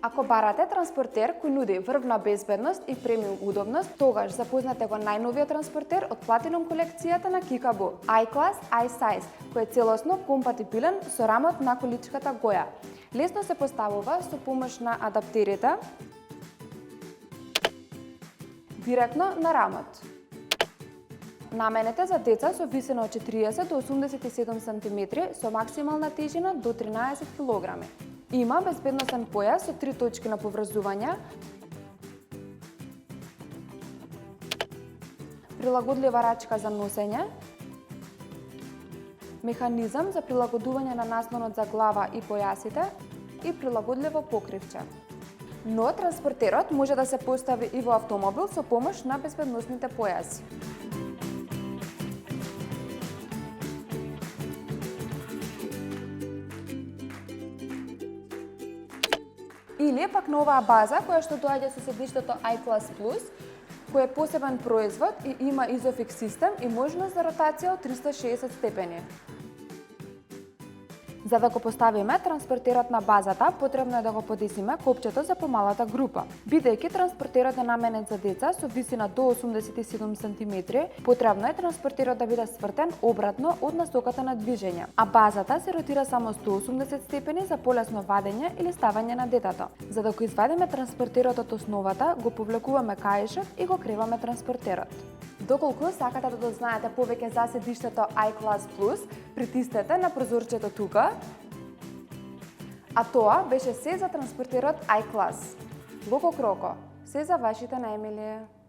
Ако барате транспортер кој нуди врвна безбедност и премиум удобност, тогаш запознате го најновиот транспортер од Platinum колекцијата на Kickaboo, I-Class I-Size, кој е целосно компатибилен со рамот на количката Гоја. Лесно се поставува со помош на адаптерите директно на рамот. Наменете за деца со висина од 40 до 87 см со максимална тежина до 13 кг. Има безбедносен појас со 3 точки на поврзување, прилагодлива рачка за носење, механизам за прилагодување на наслонот за глава и појасите и прилагодливо покривче. Но транспортерот може да се постави и во автомобил со помош на безбедносните појаси. Или пак на оваа база која што доаѓа со седиштето I-Class Plus, кој е посебен производ и има Isofix систем и можност за ротација од 360 степени. За да го поставиме транспортерот на базата, потребно е да го подесиме копчето за помалата група. Бидејќи транспортерот е наменет за деца со висина до 87 см, потребно е транспортерот да биде свртен обратно од насоката на движење, а базата се ротира само 180 степени за полесно вадење или ставање на детето. За да го извадиме транспортерот од основата, го повлекуваме каишот и го креваме транспортерот. Доколку сакате да дознаете повеќе за седиштето I-Class Plus, притиснете на прозорчето тука. А тоа беше се за транспортерот I-Class. Локо Кроко, се за вашите најмилие.